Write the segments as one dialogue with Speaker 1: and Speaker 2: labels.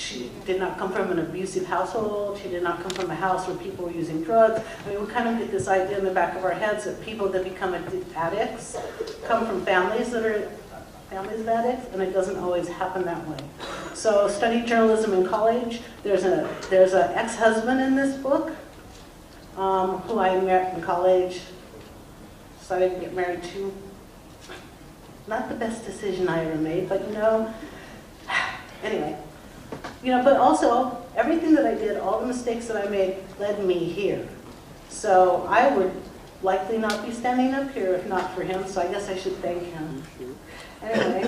Speaker 1: she did not come from an abusive household. She did not come from a house where people were using drugs. I mean, we kind of get this idea in the back of our heads that people that become addicts come from families that are families of addicts, and it doesn't always happen that way. So, studied journalism in college. There's an ex-husband in this book who I met in college. Decided to get married to. Not the best decision I ever made, but you know, anyway. You know, but also, everything that I did, all the mistakes that I made, led me here. So I would likely not be standing up here if not for him, so I guess I should thank him. Anyway,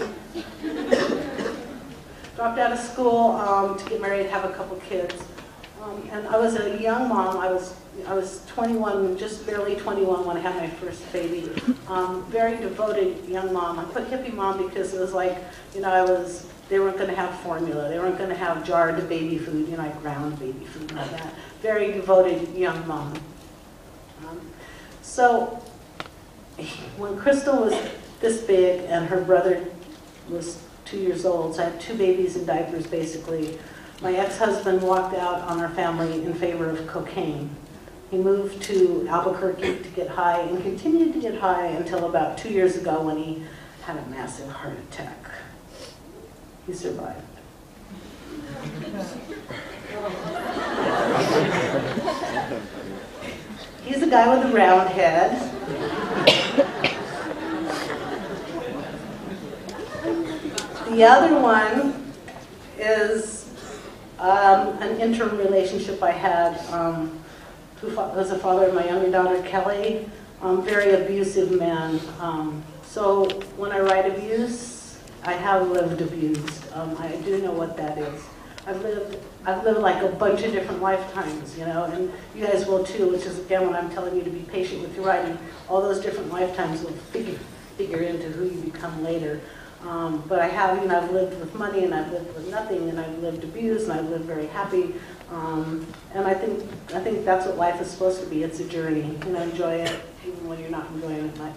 Speaker 1: dropped out of school to get married, have a couple kids. And I was a young mom. I was 21, just barely 21 when I had my first baby. Very devoted young mom. I put hippie mom because it was like, you know, they weren't going to have formula. They weren't going to have jarred baby food, you know, like ground baby food and all that. Very devoted young mom. So when Crystal was this big and her brother was 2 years old, so I had 2 babies in diapers basically, my ex-husband walked out on our family in favor of cocaine. He moved to Albuquerque to get high and continued to get high until about 2 years ago when he had a massive heart attack. He survived. He's a guy with a round head. The other one is an interim relationship I had, who was the father of my younger daughter, Kelly. Very abusive man. So when I write abuse, I have lived abused. I do know what that is. I've lived like a bunch of different lifetimes, you know, and you guys will too, which is again when I'm telling you to be patient with your writing. All those different lifetimes will figure into who you become later. But I have, you know, I've lived with money, and I've lived with nothing, and I've lived abused, and I've lived very happy. And I think that's what life is supposed to be. It's a journey. You know, enjoy it even when you're not enjoying it much.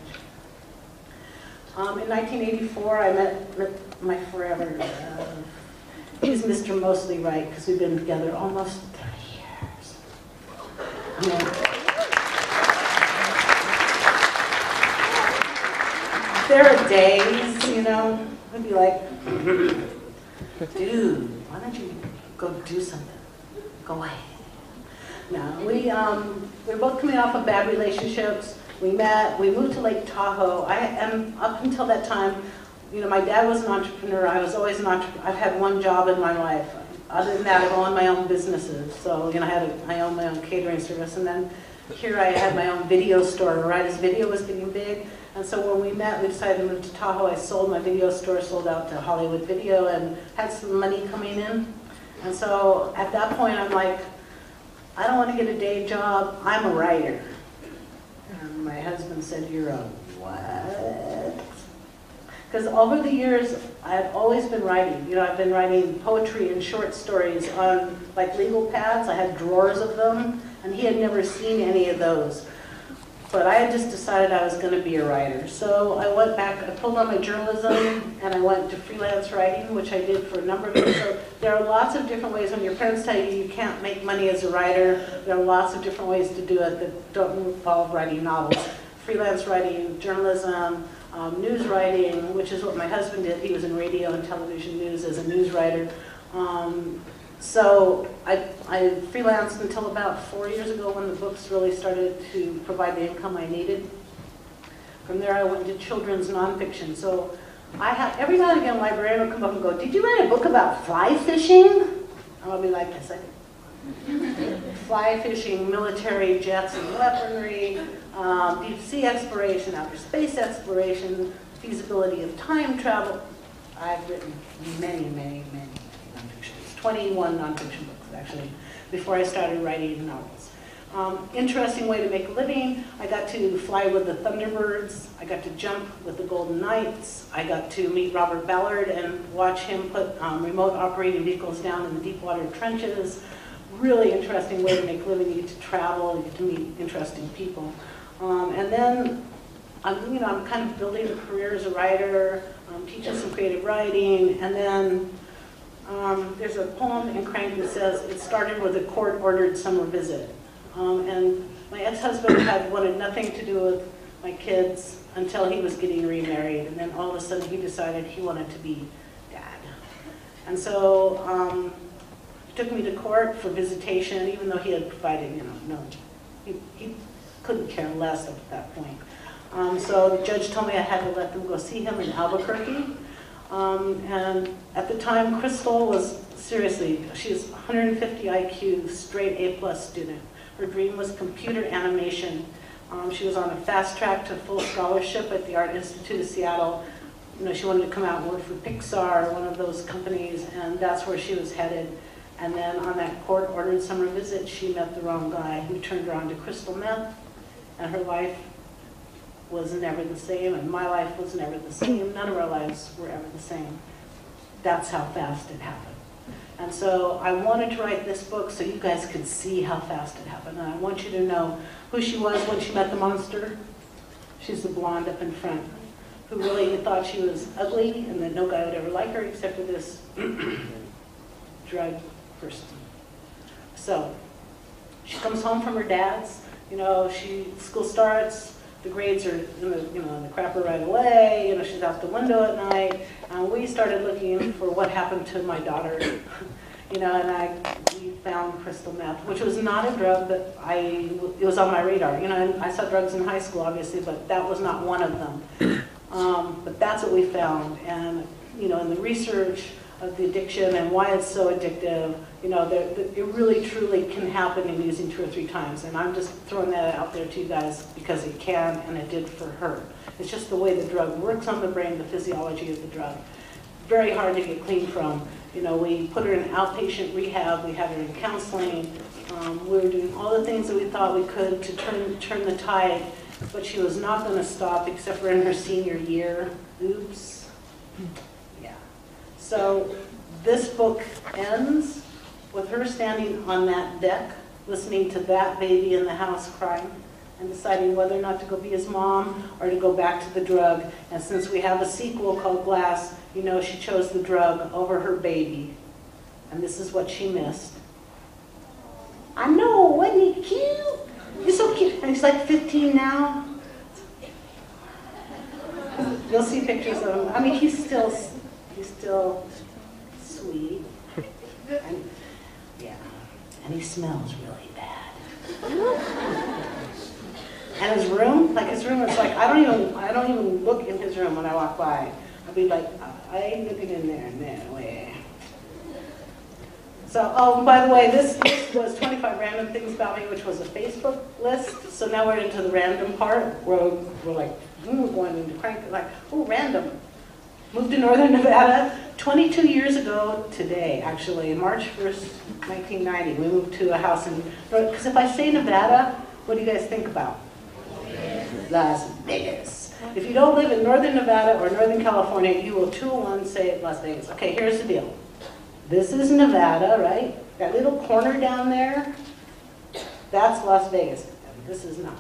Speaker 1: In 1984, I met my forever love. He's Mr. Mostly Right, because we've been together almost 30 years. There are days, you know, I'd be like, dude, why don't you go do something? Go away. No, we're both coming off of bad relationships. We met, we moved to Lake Tahoe. And up until that time, you know, my dad was an entrepreneur. I was always an entrepreneur. I've had one job in my life. Other than that, I've owned my own businesses. So, you know, I owned my own catering service. And then here I had my own video store, right as video was getting big. And so when we met, we decided to move to Tahoe. I sold my video store, sold out to Hollywood Video, and had some money coming in. And so at that point, I'm like, I don't want to get a day job. I'm a writer. And my husband said, you're a what? Because over the years, I've always been writing. You know, I've been writing poetry and short stories on like legal pads. I had drawers of them, and he had never seen any of those. But I had just decided I was going to be a writer. So I went back, I pulled on my journalism, and I went to freelance writing, which I did for a number of years. So there are lots of different ways. When your parents tell you you can't make money as a writer, there are lots of different ways to do it that don't involve writing novels. Freelance writing, journalism, news writing, which is what my husband did. He was in radio and television news as a news writer. So I freelanced until about 4 years ago when the books really started to provide the income I needed. From there I went to children's nonfiction. So every now and again a librarian will come up and go, did you write a book about fly fishing? And I'll be like, yes, I did. Fly fishing, military jets and weaponry, deep sea exploration, outer space exploration, feasibility of time travel. I've written many, many, many nonfiction. 21 nonfiction books, actually, before I started writing novels. Interesting way to make a living. I got to fly with the Thunderbirds. I got to jump with the Golden Knights. I got to meet Robert Ballard and watch him put remote operating vehicles down in the deep water trenches. Really interesting way to make a living. You get to travel, you get to meet interesting people. And then I'm kind of building a career as a writer, teaching some creative writing, and then There's a poem in Crank that says, it started with a court-ordered summer visit. And my ex-husband had wanted nothing to do with my kids until he was getting remarried. And then all of a sudden he decided he wanted to be dad. And so he took me to court for visitation, even though he had provided, he couldn't care less at that point. So the judge told me I had to let them go see him in Albuquerque. And at the time, Crystal was, seriously, she's 150 IQ, straight A+ student. Her dream was computer animation. She was on a fast track to full scholarship at the Art Institute of Seattle. She wanted to come out and work for Pixar, one of those companies, and that's where she was headed. And then on that court-ordered summer visit, she met the wrong guy who turned her on to crystal meth, and her life was never the same, and my life was never the same. None of our lives were ever the same. That's how fast it happened. And so I wanted to write this book so you guys could see how fast it happened. And I want you to know who she was when she met the monster. She's the blonde up in front, who really thought she was ugly and that no guy would ever like her except for this drug person. So she comes home from her dad's. School starts. The grades are in the crapper right away. She's out the window at night. And we started looking for what happened to my daughter. And we found crystal meth, which was not a drug that it was on my radar. I saw drugs in high school, obviously, but that was not one of them. But that's what we found. And, in the research of the addiction and why it's so addictive, it really truly can happen in using 2 or 3 times. And I'm just throwing that out there to you guys because it can, and it did for her. It's just the way the drug works on the brain, the physiology of the drug. Very hard to get clean from. We put her in outpatient rehab, we had her in counseling. We were doing all the things that we thought we could to turn the tide, but she was not going to stop except for in her senior year. Oops. Yeah. So this book ends with her standing on that deck, listening to that baby in the house crying, and deciding whether or not to go be his mom or to go back to the drug. And since we have a sequel called Glass, she chose the drug over her baby. And this is what she missed. I know, wasn't he cute? He's so cute. And he's like 15 now. You'll see pictures of him. He's still sweet. And yeah, and he smells really bad. And his room, it's like I don't even look in his room when I walk by. I'll be like, I ain't looking in there, way. So, by the way, this was 25 random things about me, which was a Facebook list. So now we're into the random part where we're like, going into Crank, random. Moved to Northern Nevada 22 years ago today, actually, March 1st, 1990. We moved to a house in, because if I say Nevada, what do you guys think about? Las Vegas. If you don't live in Northern Nevada or Northern California, you will 201 say Las Vegas. Okay, here's the deal. This is Nevada, right? That little corner down there, that's Las Vegas. This is not.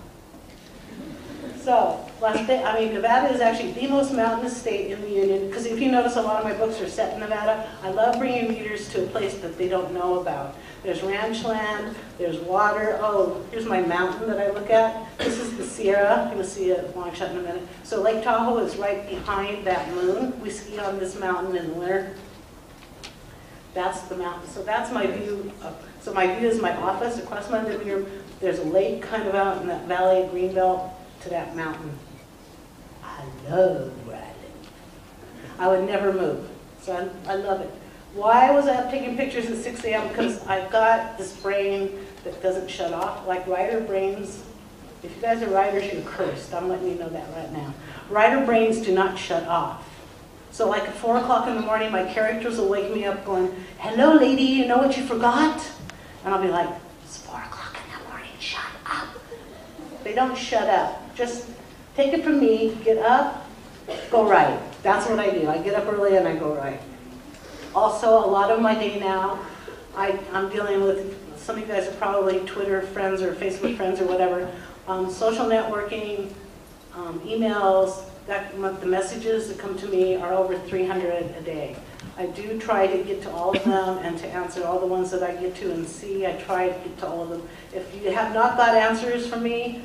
Speaker 1: So, Nevada is actually the most mountainous state in the Union, because if you notice, a lot of my books are set in Nevada. I love bringing readers to a place that they don't know about. There's ranch land, there's water. Oh, here's my mountain that I look at. This is the Sierra. You'll see a long shot in a minute. So Lake Tahoe is right behind that moon. We ski on this mountain in the winter. That's the mountain. So that's my view. So my view is my office. Across my living room, there's a lake kind of out in that valley of Greenbelt to that mountain. I love where I live. I would never move. So I love it. Why was I up taking pictures at 6 a.m.? Because I've got this brain that doesn't shut off. Like writer brains, if you guys are writers, you're cursed. I'm letting you know that right now. Writer brains do not shut off. So like at 4 o'clock in the morning, my characters will wake me up going, hello lady, you know what you forgot? And I'll be like, it's 4 o'clock in the morning, shut up. They don't shut up. Just take it from me, get up, go write. That's what I do. I get up early and I go write. Also, a lot of my day now, I'm dealing with, some of you guys are probably Twitter friends or Facebook friends or whatever, social networking, emails, the messages that come to me are over 300 a day. I do try to get to all of them and to answer all the ones that I get to and see. I try to get to all of them. If you have not got answers from me,